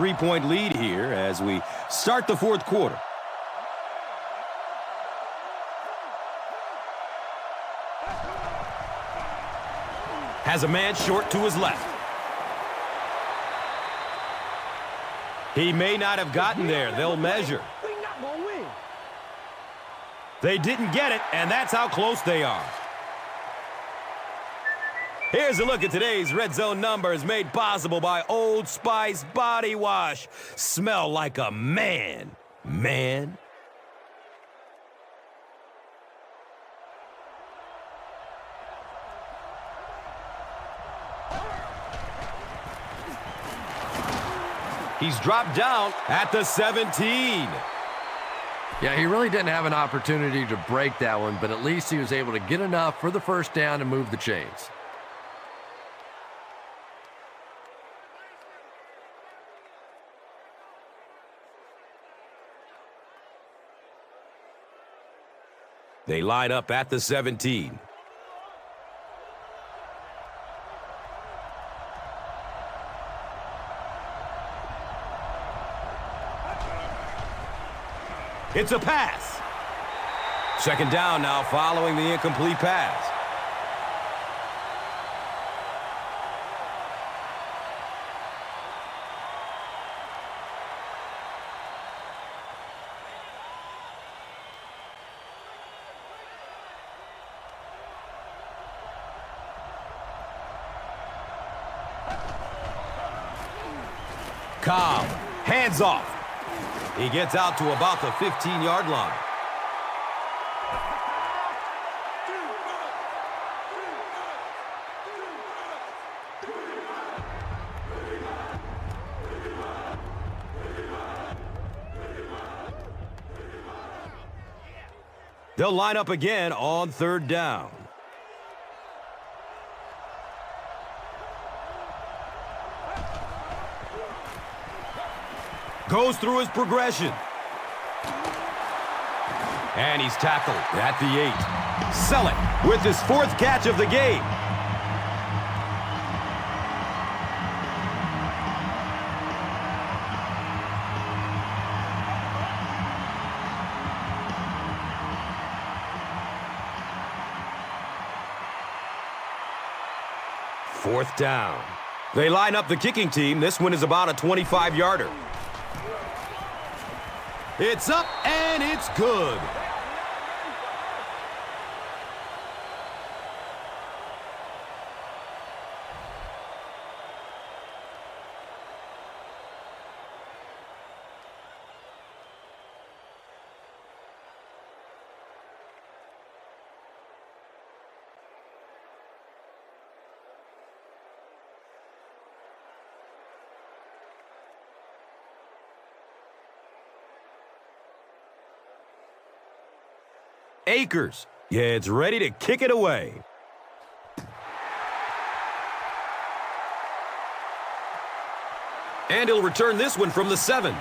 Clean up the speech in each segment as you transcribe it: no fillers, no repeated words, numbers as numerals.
3-point lead here as we start the fourth quarter. Has a man short to his left. He may not have gotten there. They'll measure. They didn't get it, and that's how close they are. Here's a look at today's Red Zone numbers made possible by Old Spice Body Wash. Smell like a man. Man. He's dropped down at the 17. Yeah, he really didn't have an opportunity to break that one, but at least he was able to get enough for the first down and move the chains. They line up at the 17. It's a pass. Second down now following the incomplete pass. Cobb, hands off. He gets out to about the 15-yard line. They'll line up again on third down. Goes through his progression. And he's tackled at the 8. Sell it with his fourth catch of the game. Fourth down. They line up the kicking team. This one is about a 25-yarder. It's up, and it's good. Akers. Yeah, it's ready to kick it away. And he'll return this one from the 7.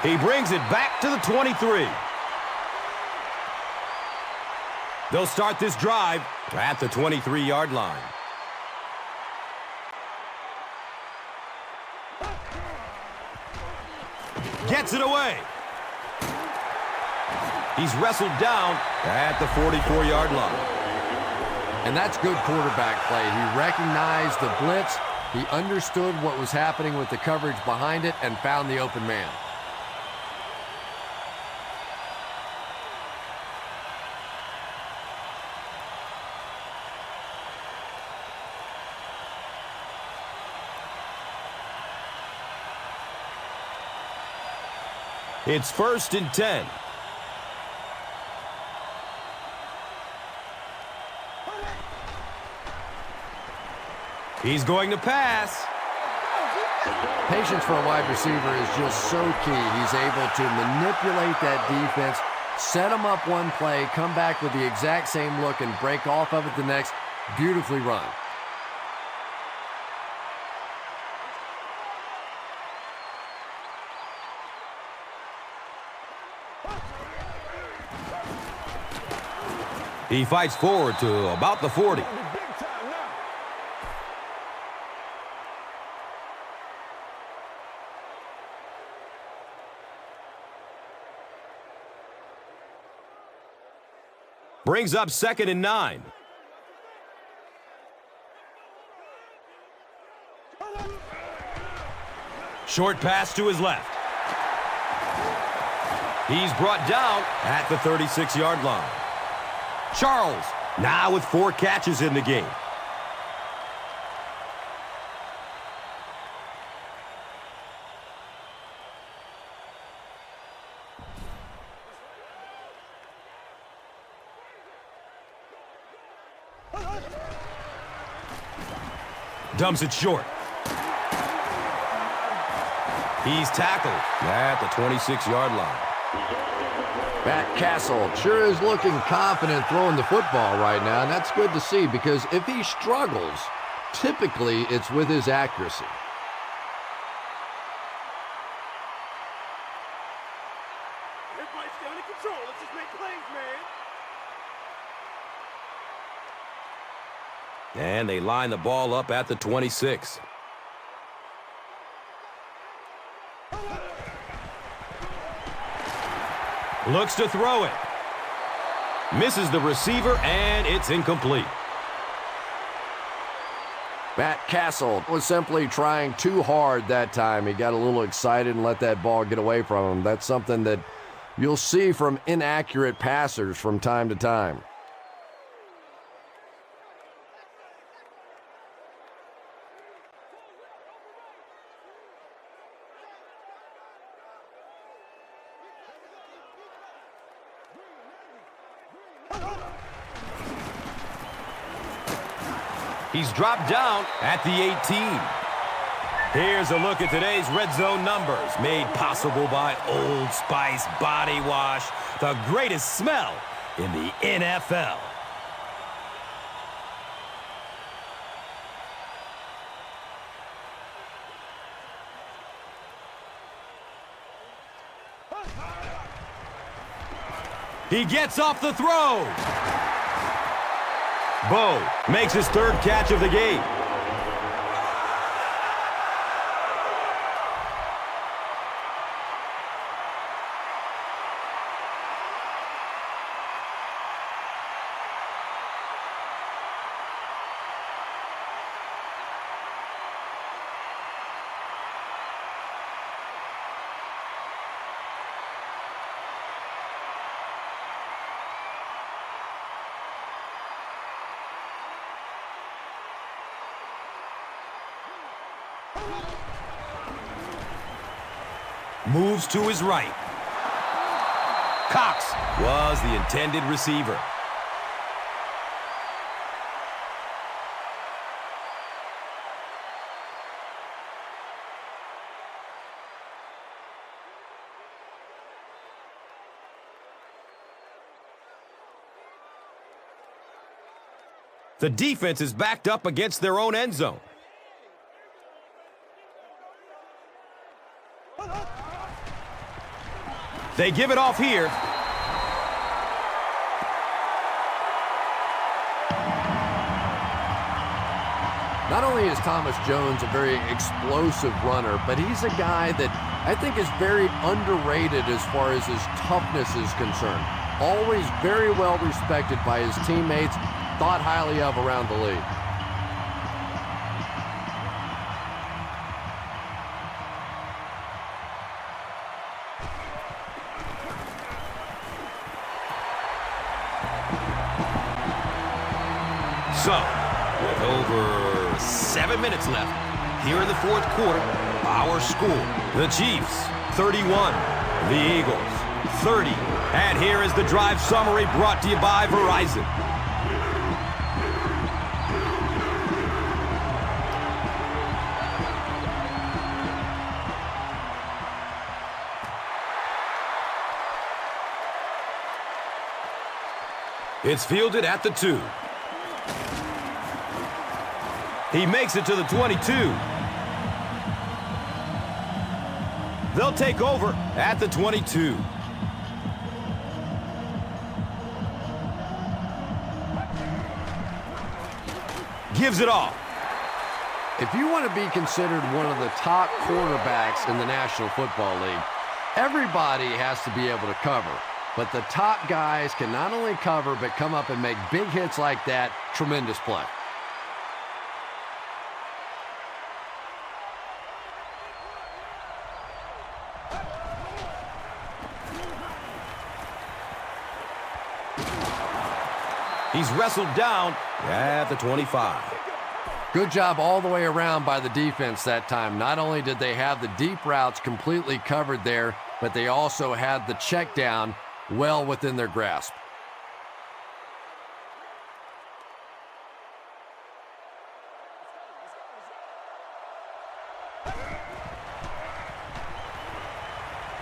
He brings it back to the 23. They'll start this drive at the 23-yard line. Gets it away. He's wrestled down at the 44-yard line. And that's good quarterback play. He recognized the blitz, he understood what was happening with the coverage behind it, and found the open man. It's 1st and 10. He's going to pass. Patience for a wide receiver is just so key. He's able to manipulate that defense, set them up one play, come back with the exact same look, and break off of it the next. Beautifully run. He fights forward to about the 40. Brings up 2nd and 9. Short pass to his left. He's brought down at the 36-yard line. Charles now with 4 catches in the game. Dumps it short. He's tackled at the 26-yard line. Matt Castle sure is looking confident throwing the football right now, and that's good to see because if he struggles, typically it's with his accuracy. Everybody's down in control. Let's just make plays, man. And they line the ball up at the 26. Looks to throw it. Misses the receiver, and it's incomplete. Matt Castle was simply trying too hard that time. He got a little excited and let that ball get away from him. That's something that you'll see from inaccurate passers from time to time. He's dropped down at the 18. Here's a look at today's red zone numbers, made possible by Old Spice Body Wash, the greatest smell in the NFL. He gets off the throw. Bo makes his 3rd catch of the game. Moves to his right. Cox was the intended receiver. The defense is backed up against their own end zone. They give it off here. Not only is Thomas Jones a very explosive runner, but he's a guy that I think is very underrated as far as his toughness is concerned. Always very well respected by his teammates, thought highly of around the league. So, with over 7 minutes left, here in the 4th quarter, our score, the Chiefs, 31, the Eagles, 30. And here is the drive summary brought to you by Verizon. It's fielded at the 2. He makes it to the 22. They'll take over at the 22. Gives it off. If you want to be considered one of the top quarterbacks in the National Football League, everybody has to be able to cover. but the top guys can not only cover but come up and make big hits like that. Tremendous play. He's wrestled down at the 25. Good job all the way around by the defense that time. Not only did they have the deep routes completely covered there, but they also had the check down well within their grasp.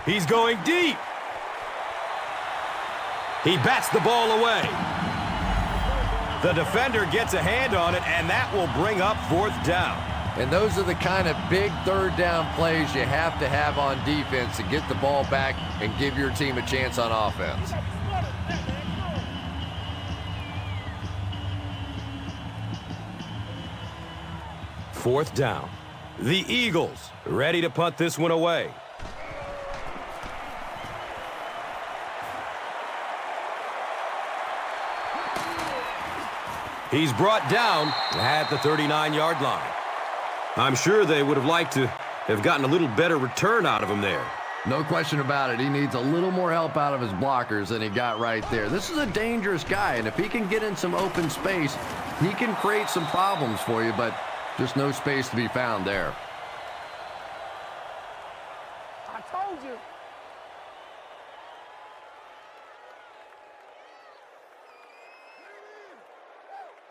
He's going deep. He bats the ball away. The defender gets a hand on it, and that will bring up fourth down. And those are the kind of big third down plays you have to have on defense to get the ball back and give your team a chance on offense. Fourth down. The Eagles ready to punt this one away. He's brought down at the 39-yard line. I'm sure they would have liked to have gotten a little better return out of him there. No question about it. He needs a little more help out of his blockers than he got right there. This is a dangerous guy, and if he can get in some open space, he can create some problems for you, but just no space to be found there. I told you.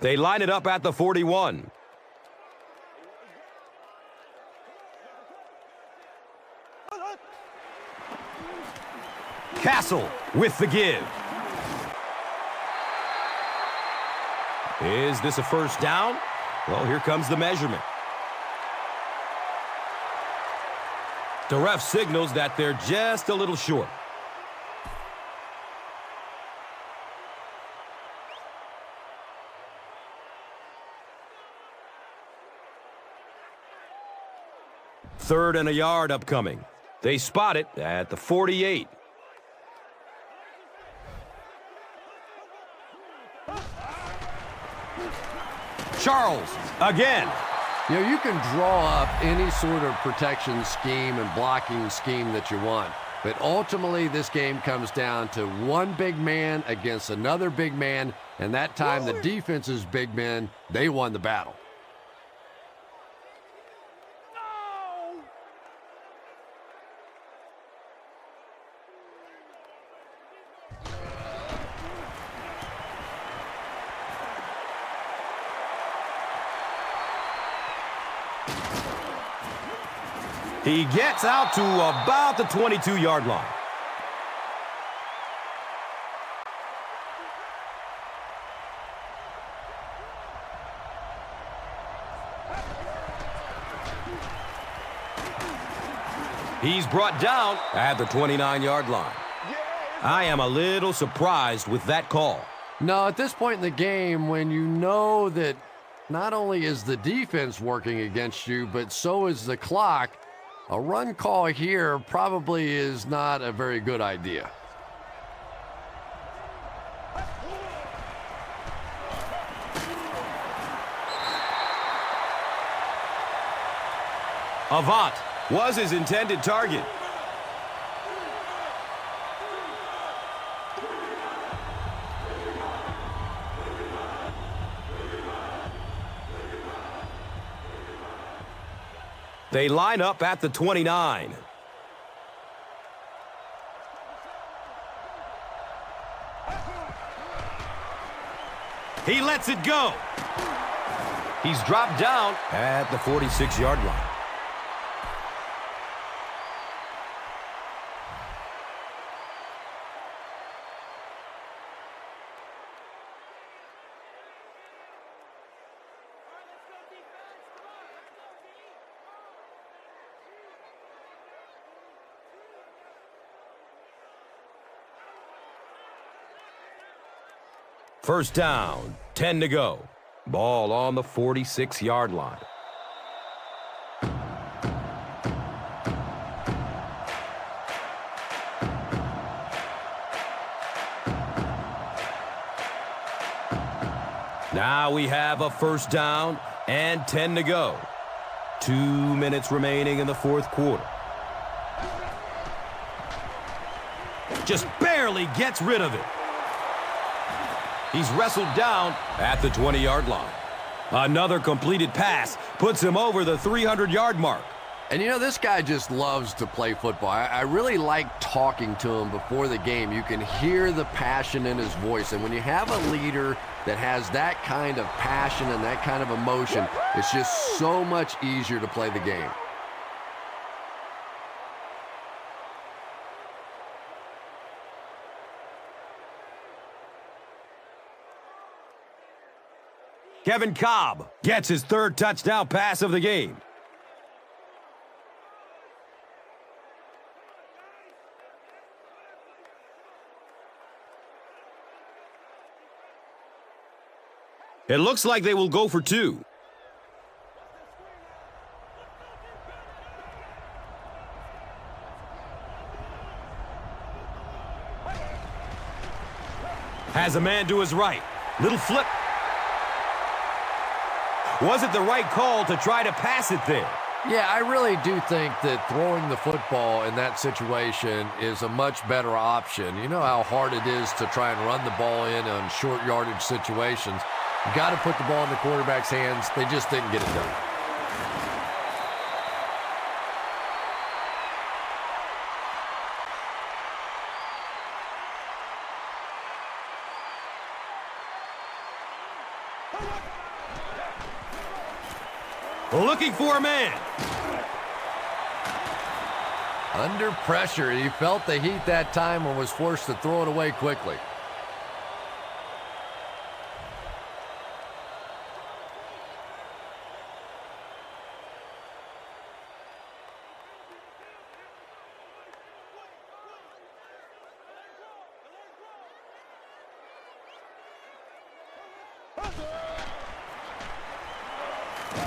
They line it up at the 41. Castle with the give. Is this a first down? Well, here comes the measurement. The ref signals that they're just a little short. Third and a yard upcoming. They spot it at the 48. Charles again. You know, you can draw up any sort of protection scheme and blocking scheme that you want, but ultimately this game comes down to one big man against another big man, and that time the defense's big men, they won the battle. He gets out to about the 22-yard line. He's brought down at the 29-yard line. I am a little surprised with that call. No, at this point in the game, when you know that not only is the defense working against you, but so is the clock, a run call here probably is not a very good idea. Avant was his intended target. They line up at the 29. He lets it go. He's dropped down at the 46-yard line. First down, 10 to go. Ball on the 46-yard line. Now we have a first down and 10 to go. 2 minutes remaining in the fourth quarter. Just barely gets rid of it. He's wrestled down at the 20-yard line. Another completed pass puts him over the 300-yard mark. And, you know, this guy just loves to play football. I really like talking to him before the game. You can hear the passion in his voice. And when you have a leader that has that kind of passion and that kind of emotion, it's just so much easier to play the game. Kevin Cobb gets his third touchdown pass of the game. It looks like they will go for 2. Has a man to his right. Little flip. Was it the right call to try to pass it there? Yeah, I really do think that throwing the football in that situation is a much better option. You know how hard it is to try and run the ball in on short yardage situations. You got to put the ball in the quarterback's hands. They just didn't get it done. Looking for a man. Under pressure, he felt the heat that time and was forced to throw it away quickly.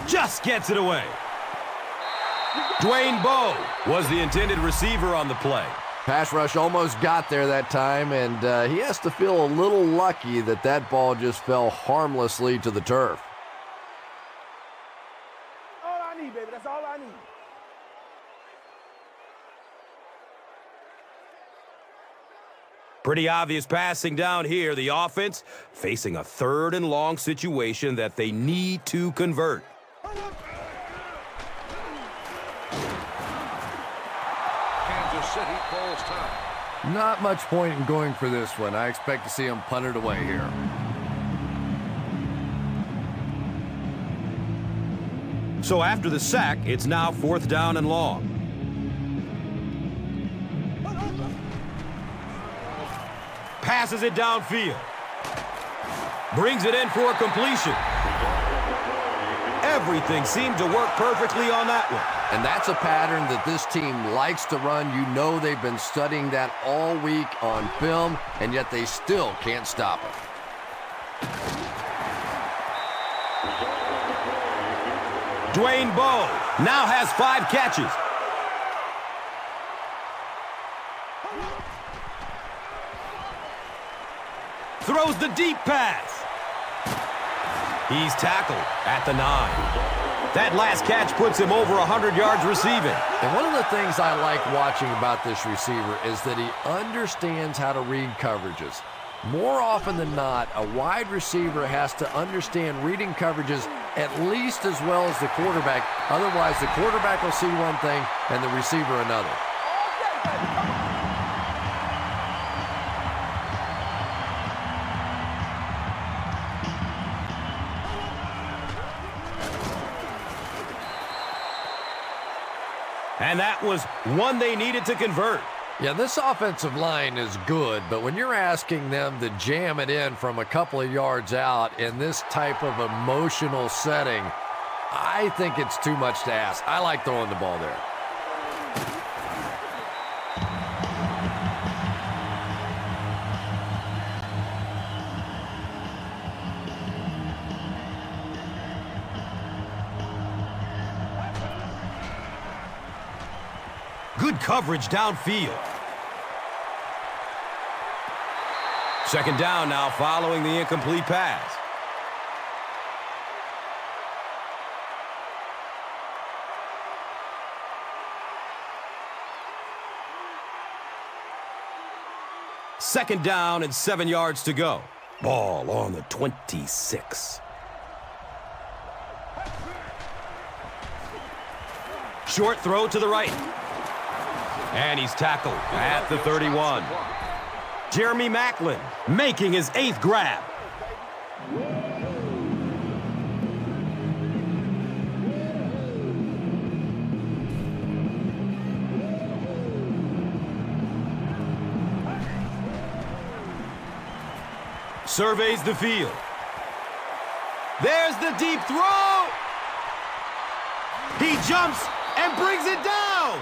Just gets it away. Dwayne Bowe was the intended receiver on the play. Pass rush almost got there that time, and he has to feel a little lucky that that ball just fell harmlessly to the turf. All I need, baby. That's all I need. Pretty obvious passing down here. The offense facing a 3rd and long situation that they need to convert. Kansas City calls time. Not much point in going for this one. I expect to see him punt it away here. So after the sack, it's now 4th down and long. Passes it downfield. Brings it in for a completion. Everything seemed to work perfectly on that one. And that's a pattern that this team likes to run. You know they've been studying that all week on film, and yet they still can't stop it. Dwayne Bowe now has 5 catches. Throws the deep pass. He's tackled at the 9. That last catch puts him over 100 yards receiving. And one of the things I like watching about this receiver is that he understands how to read coverages. More often than not, a wide receiver has to understand reading coverages at least as well as the quarterback. Otherwise, the quarterback will see one thing and the receiver another. And that was one they needed to convert. Yeah, this offensive line is good, but when you're asking them to jam it in from a couple of yards out in this type of emotional setting, I think it's too much to ask. I like throwing the ball there. Good coverage downfield. Second down now following the incomplete pass. 2nd down and 7 yards to go. Ball on the 26. Short throw to the right. And he's tackled at the 31. Jeremy Maclin making his 8th grab. Surveys the field. There's the deep throw. He jumps and brings it down.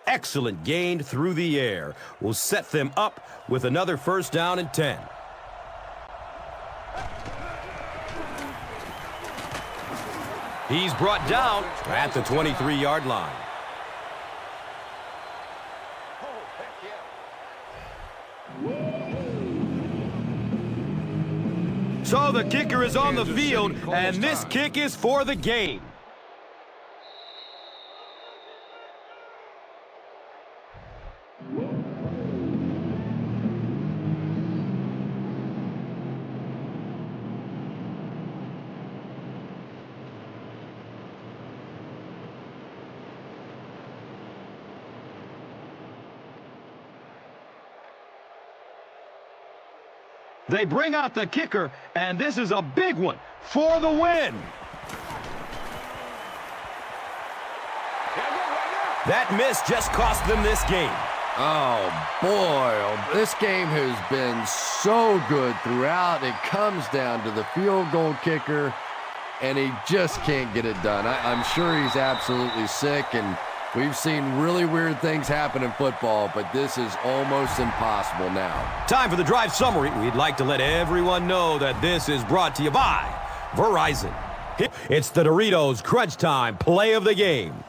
Excellent gain through the air will set them up with another 1st down and 10. He's brought down at the 23-yard line. So the kicker is on the field, and this kick is for the game. They bring out the kicker, and this is a big one for the win. That miss just cost them this game. Oh, boy. This game has been so good throughout. It comes down to the field goal kicker, and he just can't get it done. I'm sure he's absolutely sick, and we've seen really weird things happen in football, but this is almost impossible now. Time for the drive summary. We'd like to let everyone know that this is brought to you by Verizon. It's the Doritos Crunch Time play of the game.